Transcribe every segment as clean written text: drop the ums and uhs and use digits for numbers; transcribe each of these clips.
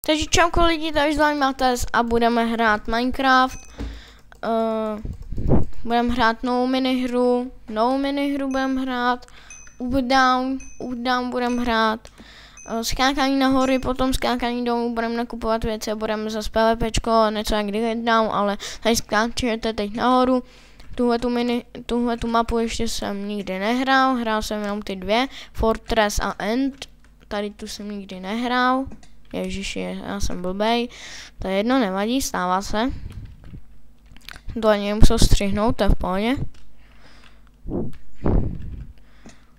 Takže čauko lidi, tady s Mates a budeme hrát Minecraft. Budeme hrát novou minihru budeme hrát. Updown budeme hrát. Skákání nahory, potom skákání dolů, budeme nakupovat věci a budeme zase PvPčko, něco jak down, ale tady skáčete teď nahoru. Tuhle tu mapu ještě jsem nikdy nehrál, hrál jsem jenom ty dvě, Fortress a End. Tady tu jsem nikdy nehrál. Ježiši, já jsem blbej. To je jedno, nevadí, stává se. To ani nemusel střihnout, to je v pohodě.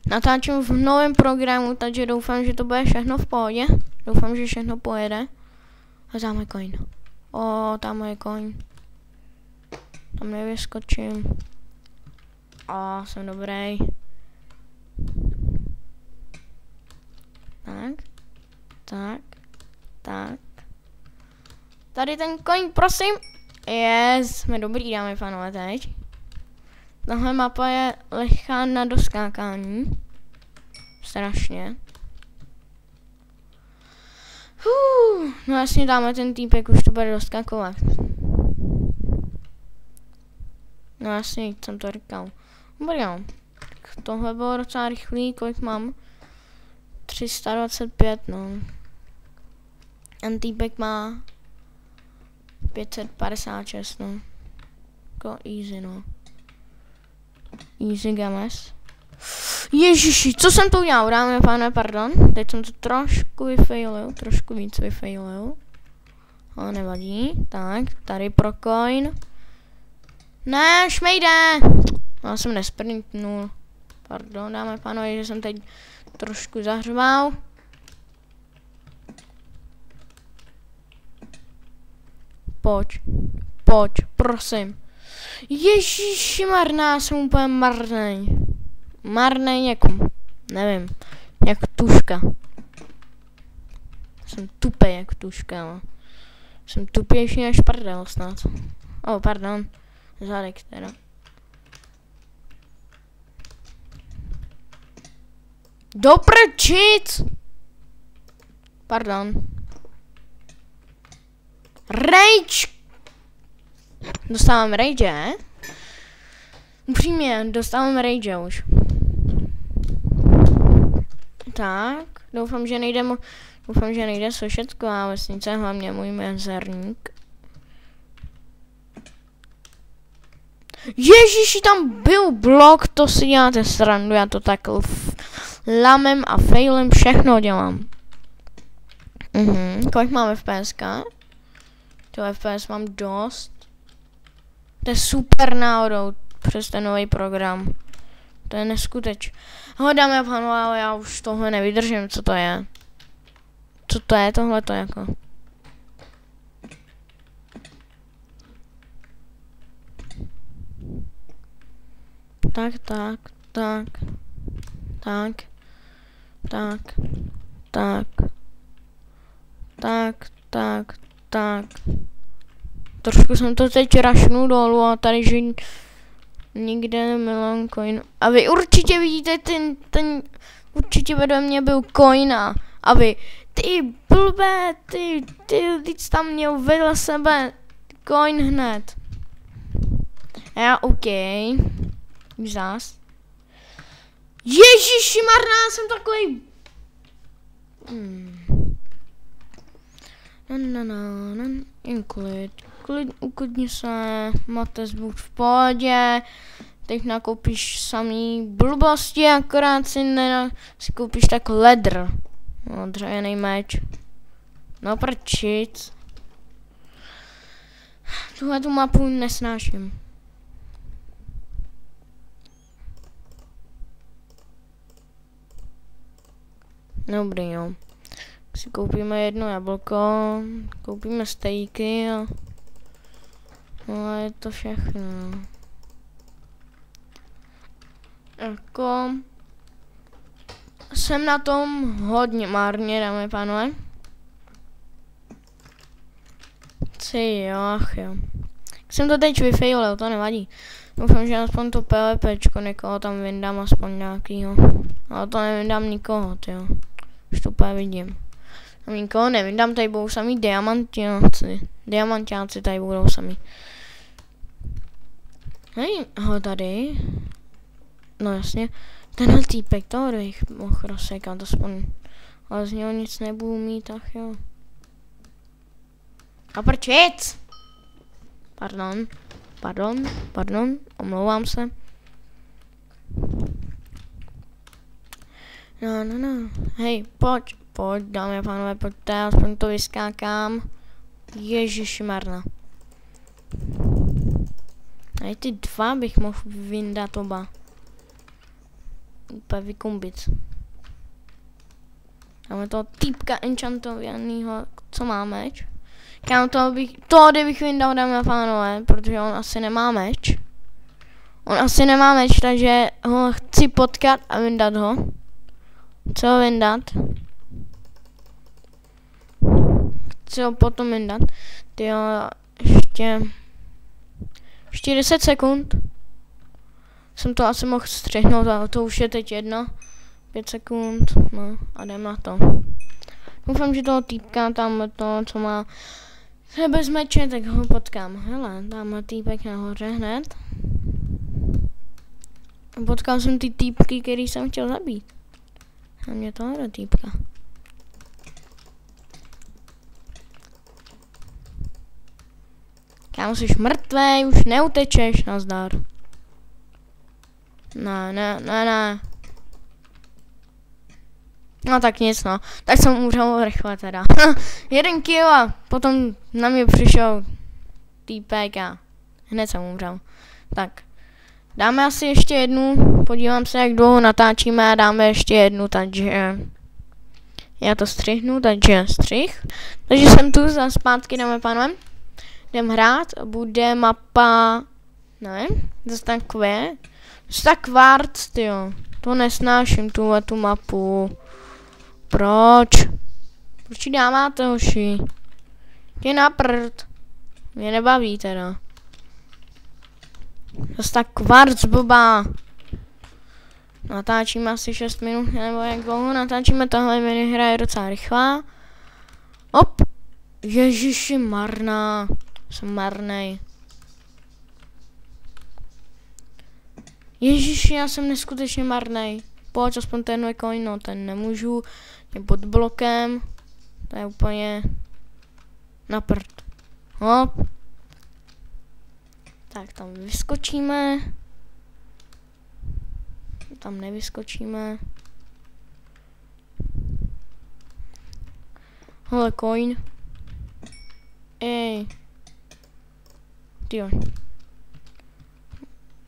Natáčím v novém programu, takže doufám, že to bude všechno v pohodě. Doufám, že všechno pojede. A tam je coin. Tam je coin. Tam nevyskočím. Jsem dobrý. Tak. Tady ten coin, prosím. Yes, jsme dobrý, dámy a pánové, teď. Tahle mapa je lehká na doskákání. Strašně. No jasně, dáme ten týpek, už to bude doskakovat. No jasně, jsem to říkal. Dobrý, tohle bylo docela rychlý, kolik mám? 325, no. Ten týpek má 556, no. Jako easy, no. Easy games. Ježiši, co jsem to udělal, dáme pánové, pardon. Teď jsem to trošku vyfailil, trošku víc vyfailil. Ale nevadí. Tak, tady pro coin. Ne, šmejde! Já jsem nesprintnul. Pardon, dáme pánové, že jsem teď trošku zahřval. Pojď, prosím. Ježiši marná, jsem úplně marnej. Marnej jako, nevím, jak tuška. Jsem tupej jak tuška, no. Jsem tupější než prdel snad. Pardon, zadek teda. Doprčic! Pardon. Rage! Dostávám rage, Upřímně, dostávám rage už. Tak, doufám, že nejde Sošecková vesnice, hlavně můj mezerník. Ježiši, tam byl blok, to si děláte srandu, já to tak lamem a failem všechno dělám. Kolik máme FPSka? To FPS mám dost. To je super náhodou přes ten nový program. To je neskuteč. Dámy a pánové, ale já už tohle nevydržím, co to je. Co to je tohleto jako? Tak. Trošku jsem to teď rašnul dolů a tady, že nikde nemilám coin. A vy určitě vidíte určitě vedle mě byl coin a vy, ty blbé, ty jsi tam měl vedle sebe coin hned. Já OK. Zás. Ježiši marná, jsem takový. Jen uklidni se, Mates, buď v pohodě. Teď nakoupíš samý blbosti, akorát si koupíš tak ledr. No, dřevěný meč. No prčic. Tuhle tu mapu nesnáším. Dobrý, jo. Si koupíme jedno jablko, koupíme stejky a je to všechno. Jako jsem na tom hodně marně, dámy a pánové. Jo. Jsem to teď vyfailil, to nevadí. Doufám, že aspoň to PvPčko někoho tam vyndám, aspoň nějakýho. Ale to nevyndám nikoho, tyjo. Už to úplně vidím. A nikoho nevydám, tady budou samý diamantáci. Diamantáci tady budou samý. Hej, ho tady. No jasně. Tenhle týpek, toho bych mohl rozsekat aspoň. Ale z něho nic nebudu mít, tak jo. A prčic! Pardon, omlouvám se. No. Hej, pojď, dámy a pánové, pojďte, aspoň to vyskákám. Ježišmarna. A ty dva bych mohl vyndat oba. Úplně vykumbit. Máme toho týpka enchantovanýho, co má meč. Kámo, toho bych vyndal, dámy a pánové, protože on asi nemá meč. Takže ho chci potkat a vyndat ho. Chci ho vyndat. Chci ho potom vyndat. Tyjo, ještě 10 sekund. Jsem to asi mohl střihnout, ale to už je teď 5 sekund, no a jdem na to. Doufám, že toho týpka tam to, co má bez meče, tak ho potkám. Hele, dáme týpek nahoře hned. Potkal jsem ty týpky, který jsem chtěl zabít. A mě tohle týpka. Kámo, jsi mrtvej, už neutečeš, nazdar. Ne. No tak nic, no. Tak jsem umřel rychle teda. 1 kill a potom na mě přišel týpek a hned jsem umřel. Tak. Dáme asi ještě jednu. Podívám se, jak dlouho natáčíme a dáme ještě jednu, takže já to střihnu, takže střih. Takže jsem tu za zpátky, dáme pánové. Jdem hrát, bude mapa, nevím, zase takové. Tak kvarc, tyjo. To nesnáším, tu mapu. Proč? Proč ji dáváte, hoši? Je na prd. Mě nebaví teda. Zase tak kvarc, blbá. Natáčíme asi 6 minut, nebo jak dlouho natáčíme, tahle minihra je docela rychlá. Hop. Ježiši, marná. Jsem marnej. Ježiši, já jsem neskutečně marnej. Pojď, aspoň ten coin, no ten nemůžu. Je pod blokem. To je úplně na prd. Hop. Tak tam vyskočíme. Tam nevyskočíme. Hele, coin. Ej. Tyjo.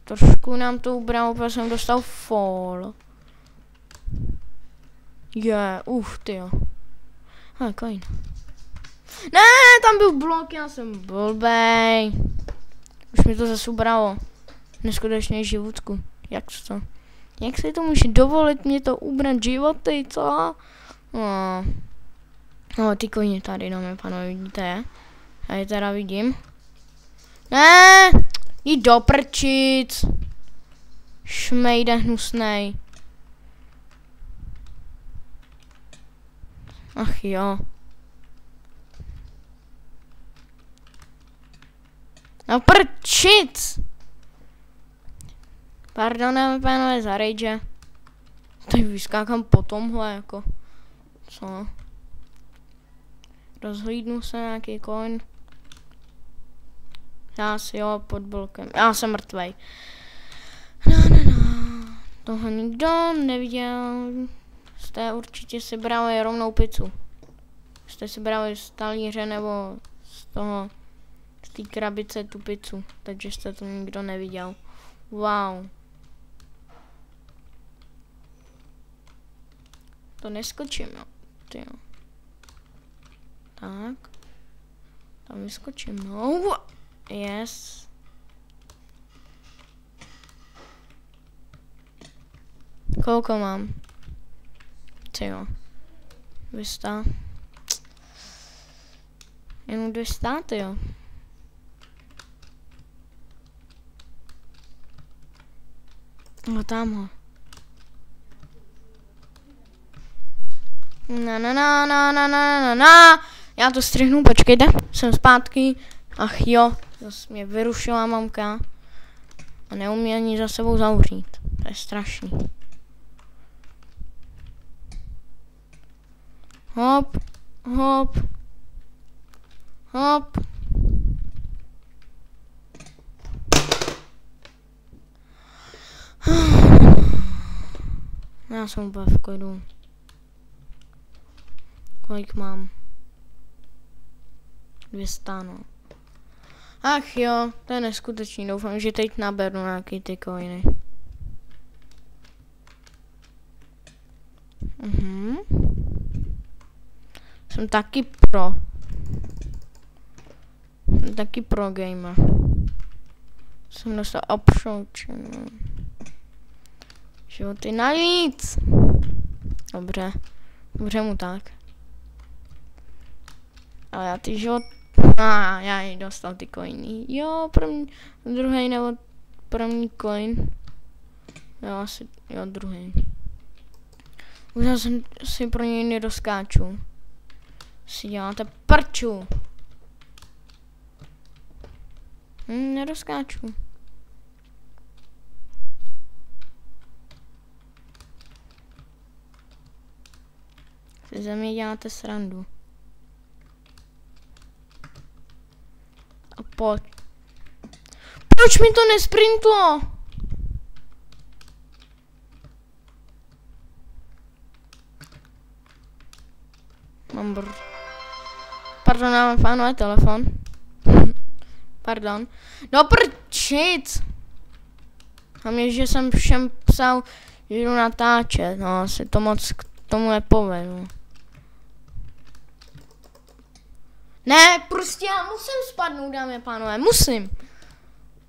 Trošku nám to ubralo, protože jsem dostal fall. Tyjo. Hele, coin. Ne, tam byl blok, já jsem blbej. Už mi to zase ubralo. Neskutečně životku. Jak si to může dovolit mě to ubrat životy, co? No, ty koně tady, dámy pánové, vidíte je? Já je teda vidím. Ne, jdi do prčic. Šmejde hnusnej. Ach jo. No prčic. Pardon, dámy pánové, za rage. Teď vyskákám po tomhle, jako. Co? Rozhlídnu se nějaký coin. Já si jo, pod blokem. Já jsem mrtvej. No. Toho nikdo neviděl. Jste určitě si brali rovnou pizzu. Jste si brali z talíře nebo z té krabice tu pizzu. Takže jste to nikdo neviděl. Wow. To neskočím, jo. Tyjo. Tak. Tam vyskočím, no. Yes. Kolko mám? Tyjo. 200. Jenom 200, tyjo. No tam ho. Na. Já to střihnu, počkejte, jsem zpátky. Ach jo, zase mě vyrušila mamka. A neumí ani za sebou zavřít. To je strašný. Hop, hop, hop. Já jsem úplně v klidu. Kolik mám? 200, no. Ach jo, to je neskutečný. Doufám, že teď naberu nějaký ty coiny. Jsem taky pro. Jsem taky pro gamer. Jsem dostal option. Životy navíc. Dobře. Dobře mu tak. Ale já ty život... já ji dostal ty coiny. Jo, druhý nebo první coin. Jo, asi, jo, druhý. Už jsem si pro něj nedoskáču. Si děláte prču. Nedoskáču. Si ze mě děláte srandu. A pojď. Proč mi to nesprintlo? Pardon, dáme pánové telefon. Pardon. No prčic! A mě, že jsem všem psal, že jdu natáčet, no asi to moc k tomu nepovedu. Ne, prostě já musím spadnout, dámy a pánové, musím.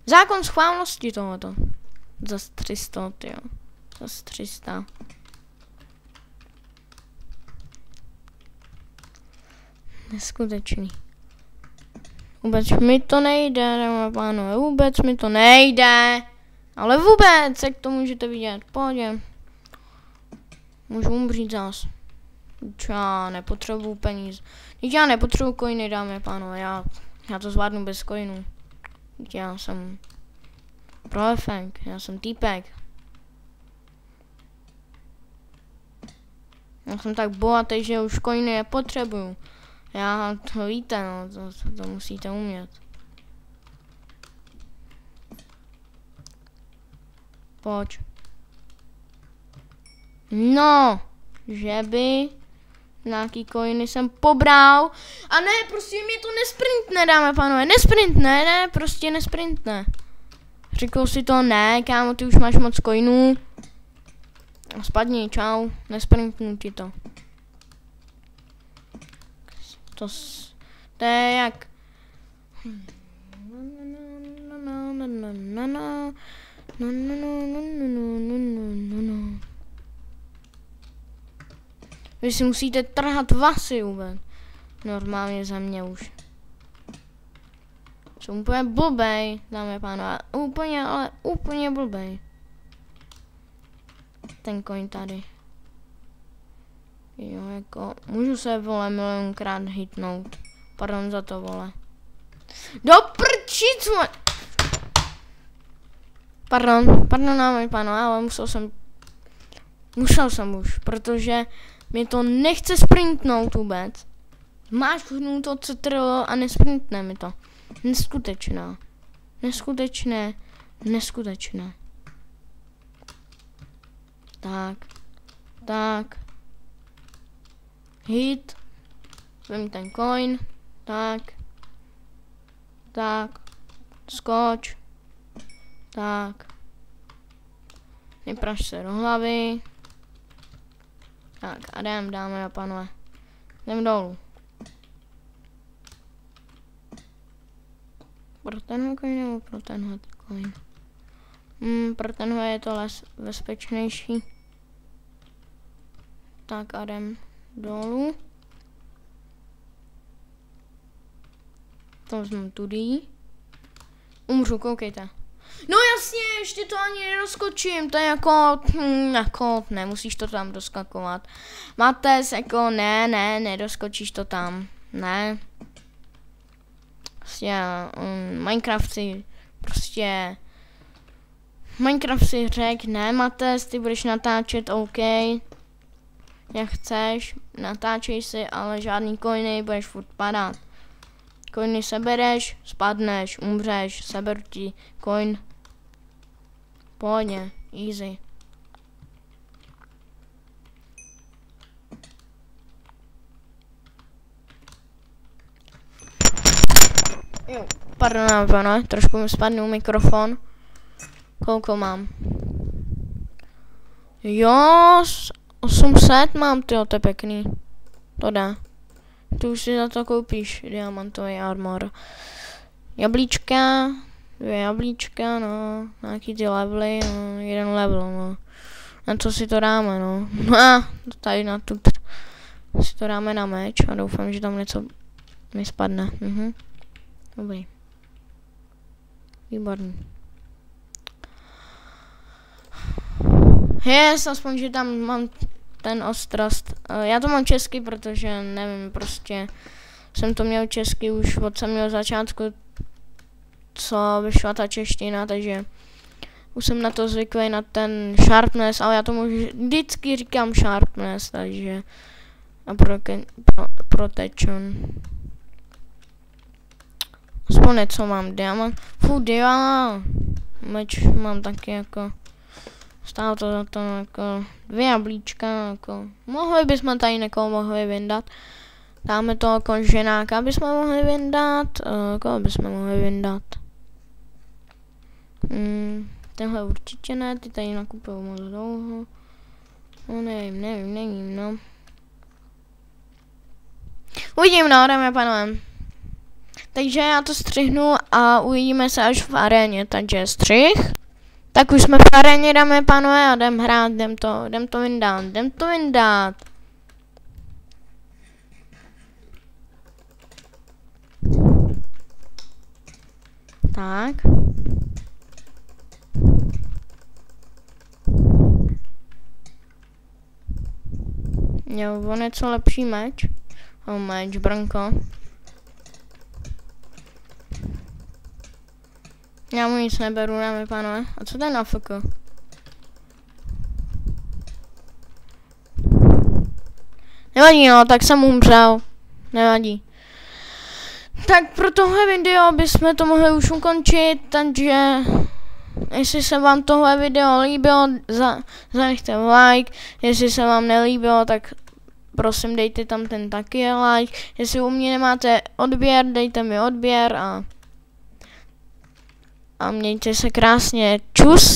Zákon schválnosti tohoto. Zas 300, jo. Zas 300. Neskutečný. Vůbec mi to nejde, dámy a pánové, vůbec mi to nejde. Ale vůbec, jak to můžete vidět, pohodě. Můžu umřít zás. Já nepotřebuju peníze. Já nepotřebuju coiny, dámy a pánové, já to zvládnu bez coinů. Já jsem profek, já jsem týpek. Já jsem tak bohatý, že už coiny nepotřebuju. Já to víte, no, to musíte umět. Pojď. No, že by nějaký coiny jsem pobral. A ne, prostě mě to nesprintne, dáme pánové, nesprintne, ne, prostě nesprintne. Řekl si to, ne, kámo, ty už máš moc coinů. Spadni, čau, nesprintnu ti to. To je jak... Vy si musíte trhat vlasy vůbec. Normálně za mě už. Jsem úplně blbej, dámy a pánové. Úplně, ale úplně blbej. Ten coin tady. Jo, jako, můžu se, vole, milionkrát hitnout. Pardon za to, vole. Do prčic, vole. Pardon, dámy a pánové, ale musel jsem už, protože mi to nechce sprintnout vůbec. Máš to CTRL a nesprintne mi to. Neskutečná. Neskutečné. Tak. Hit. Vem ten coin. Tak. Skoč. Tak. Nepraš se do hlavy. Tak a jdem, dáme a pánové. Jdem dolů. Pro tenhle coin nebo pro tenhle coin? Pro tenhle je to bezpečnější. Tak a jdem dolů. To vezmu tudy. Umřu, koukejte. No jasně, ještě to ani nerozkočím, to je jako, nemusíš to tam doskakovat. Mates, jako nedoskočíš to tam, ne. Prostě, Minecraft si řekl, ne Mates, ty budeš natáčet, OK. Jak chceš, natáčej si, ale žádný coiny, budeš furt padat. Coiny sebereš, spadneš, umřeš, seberu ti coin. Pohodně, easy. Jo, pardon, pane, trošku mi spadnul mikrofon. Koliko mám? Jo, 800 mám, tyjo, to je pěkný. To dá. Tu už si za to koupíš, diamantový armor. Jablíčka, 2 jablíčka, no, nějaký ty levely, no, 1 level, no. Na co si to dáme, no. Tady na tu si to dáme na meč a doufám, že tam něco mi spadne. Dobrý. Výborný. Yes, aspoň, že tam mám ten ostrost. Já to mám česky, protože nevím, prostě jsem to měl česky už od samého začátku, co vyšla ta čeština, takže už jsem na to zvyklý, na ten sharpness, ale já tomu vždycky říkám sharpness, takže a protection. Aspoň něco mám, diamant. Meč mám taky jako. Stálo to za to jako 2 jablíčka, jako. Mohli bychom tady někoho vyndat. Dáme to jako ženáka bychom mohli vyndat. Koho bychom mohli vyndat? Tenhle určitě ne, ty tady nakupují moc dlouho. No nevím, no. Uvidím, no, dáme panové. Takže já to střihnu a uvidíme se až v aréně, takže střih. Tak už jsme v aréně, dáme panové, a jdem hrát, jdem to vyndat. Tak. Jo, on je co lepší meč. Meč, brnko. Já mu nic neberu, dáme pánové. A co to je na FK? Nevadí, no, tak jsem umřel. Nevadí. Tak pro tohle video bychom to mohli už ukončit, takže jestli se vám tohle video líbilo, zanechte like, jestli se vám nelíbilo, tak prosím dejte tam ten taky like, jestli u mě nemáte odběr, dejte mi odběr a mějte se krásně, čus.